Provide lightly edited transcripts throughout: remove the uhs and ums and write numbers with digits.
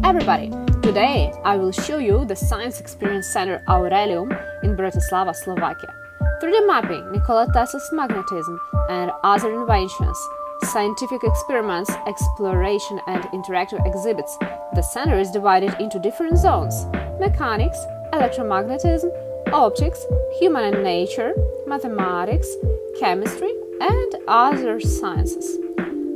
everybody! Today I will show you the Science Experience Center Aurelium in Bratislava, Slovakia. 3D mapping, Nikola Tesla's magnetism and other inventions, scientific experiments, exploration and interactive exhibits. The center is divided into different zones: mechanics, electromagnetism, optics, human and nature, mathematics, chemistry and other sciences.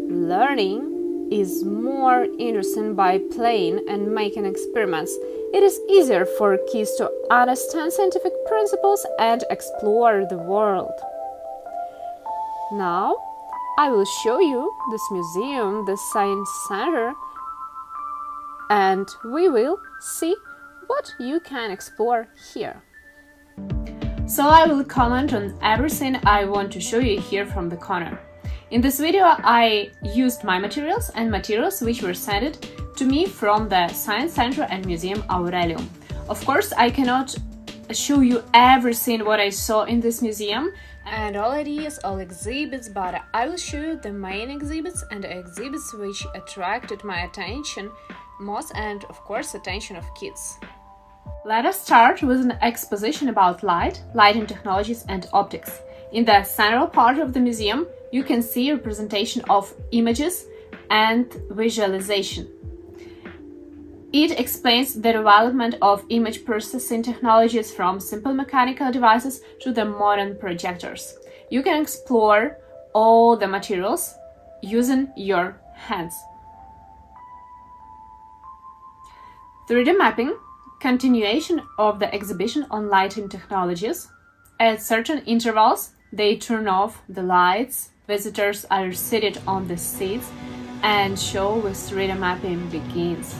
Learning is more interesting by playing and making experiments. It is easier for kids to understand scientific principles and explore the world. Now, I will show you this museum, the Science Center, and we will see what you can explore here. So I will comment on everything I want to show you here from the corner. In this video, I used my materials and materials which were sent to me from the Science Center and Museum Aurelium. Of course, I cannot show you everything what I saw in this museum and all ideas, all exhibits, but I will show you the main exhibits and the exhibits which attracted my attention most and, of course, attention of kids. Let us start with an exposition about light, lighting technologies and optics. In the central part of the museum, you can see a representation of images and visualization. It explains the development of image processing technologies from simple mechanical devices to the modern projectors. You can explore all the materials using your hands. 3D mapping, continuation of the exhibition on lighting technologies. At certain intervals, they turn off the lights. Visitors are seated on the seats and show with 3D mapping begins.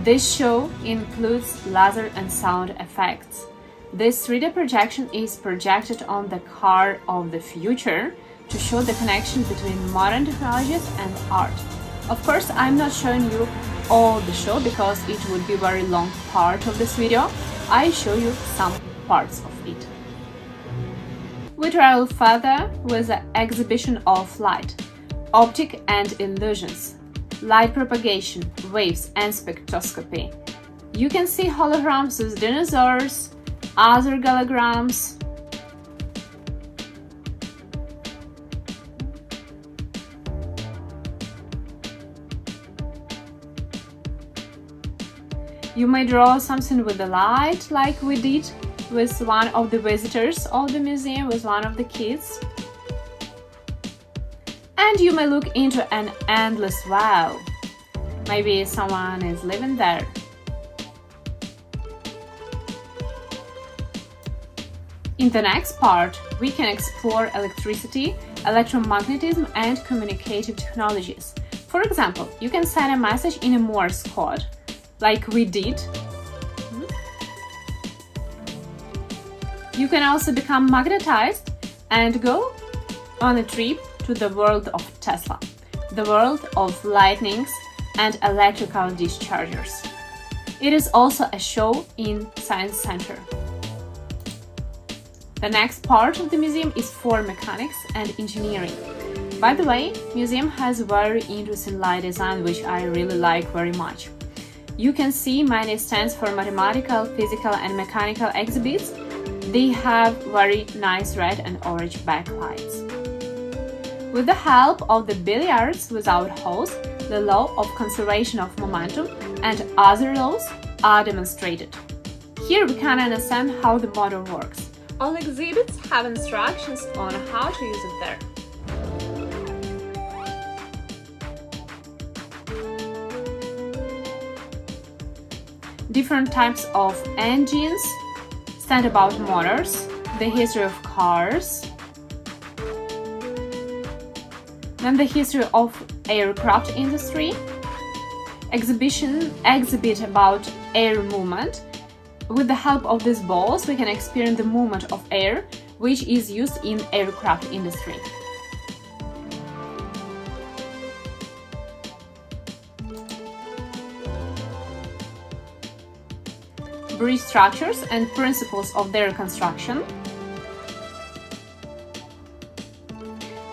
This show includes laser and sound effects. This 3D projection is projected on the car of the future to show the connection between modern technologies and art. Of course, I'm not showing you all the show because it would be a very long part of this video. I show you some parts of it. We travel further with the exhibition of light, optic and illusions, light propagation, waves and spectroscopy. You can see holograms with dinosaurs, other holograms. You may draw something with the light, like we did with one of the visitors of the museum, with one of the kids. And you may look into an endless well. Maybe someone is living there. In the next part, we can explore electricity, electromagnetism and communicative technologies. For example, you can send a message in a Morse code, like we did. You can also become magnetized and go on a trip to the world of Tesla, the world of lightnings and electrical dischargers. It is also a show in Science Center. The next part of the museum is for mechanics and engineering. By the way, museum has very interesting light design which I really like very much. You can see many stands for mathematical, physical and mechanical exhibits. They have very nice red and orange backlights. With the help of the billiards without holes, the law of conservation of momentum and other laws are demonstrated. Here we can understand how the motor works. All exhibits have instructions on how to use it there. Different types of engines, stand about motors, the history of cars, then the history of aircraft industry, exhibit about air movement. With the help of these balls, we can experience the movement of air, which is used in aircraft industry. Bridge structures and principles of their construction.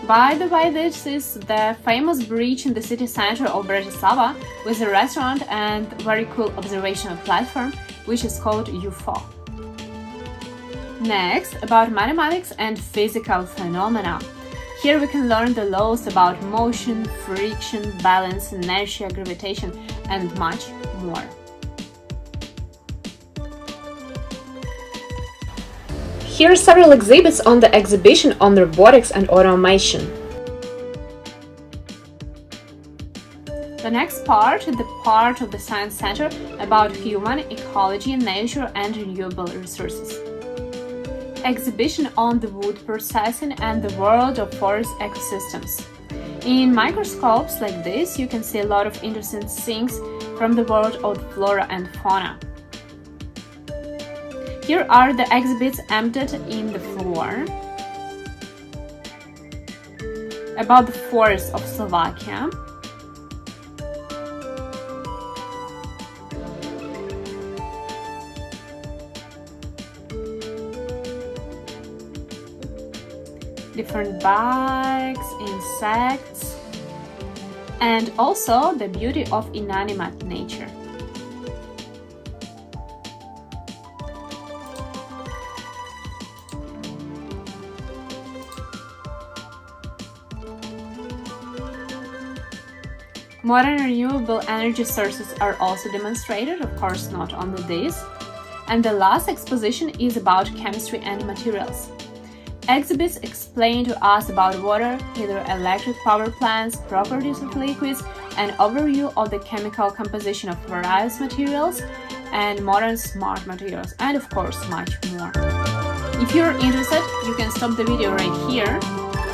By the way, this is the famous bridge in the city center of Bratislava with a restaurant and very cool observational platform, which is called UFO. Next, about mathematics and physical phenomena. Here we can learn the laws about motion, friction, balance, inertia, gravitation, and much more. Here are several exhibits on the exhibition on robotics and automation. The next part is the part of the Science Center about human ecology, nature, and renewable resources. Exhibition on the wood processing and the world of forest ecosystems. In microscopes like this, you can see a lot of interesting things from the world of flora and fauna. Here are the exhibits embedded in the floor about the forests of Slovakia. Different bugs, insects, and also the beauty of inanimate nature. Modern renewable energy sources are also demonstrated, of course not only this. And the last exposition is about chemistry and materials. Exhibits explain to us about water, hydroelectric power plants, properties of liquids, an overview of the chemical composition of various materials and modern smart materials, and of course much more. If you're interested, you can stop the video right here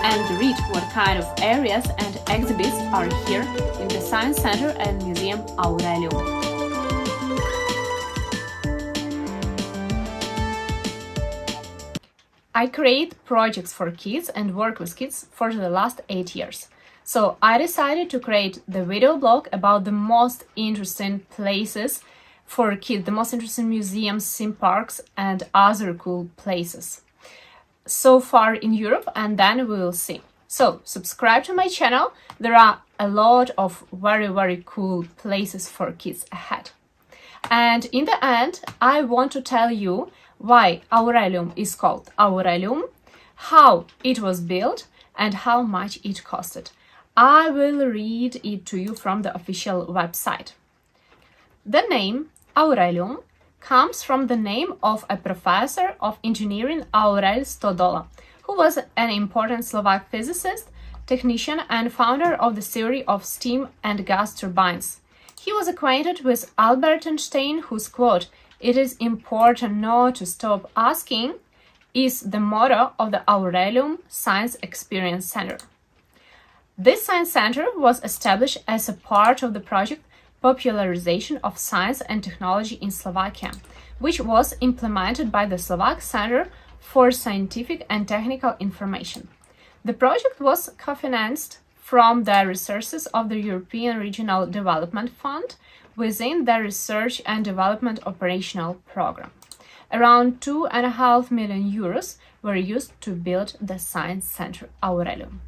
and read what kind of areas and exhibits are here in the Science Center and Museum Aurelium. I create projects for kids and work with kids for the last 8 years. So I decided to create the video blog about the most interesting places for kids, the most interesting museums, theme parks, and other cool places so far in Europe, and then we will see. So subscribe to my channel. There are a lot of very cool places for kids ahead. And in the end, I want to tell you why Aurelium is called Aurelium, how it was built, and how much it costed. I will read it to you from the official website. The name Aurelium comes from the name of a professor of engineering Aurel Stodola, who was an important Slovak physicist, technician, and founder of the theory of steam and gas turbines. He was acquainted with Albert Einstein, whose quote, "It is important not to stop asking," is the motto of the Aurelium Science Experience Center. This science center was established as a part of the project Popularization of Science and Technology in Slovakia, which was implemented by the Slovak Center for Scientific and Technical Information. The project was co-financed from the resources of the European Regional Development Fund within the Research and Development Operational Program. Around 2.5 million euros were used to build the Science Center Aurelium.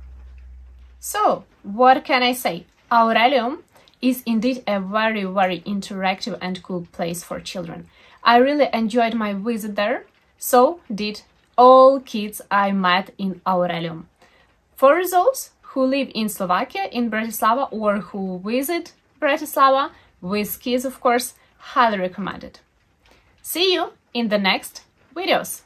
So, what can I say? Aurelium is indeed a very interactive and cool place for children. I really enjoyed my visit there, so did all kids I met in Aurelium. For those who live in Slovakia, in Bratislava, or who visit Bratislava with kids, of course, highly recommended. See you in the next videos!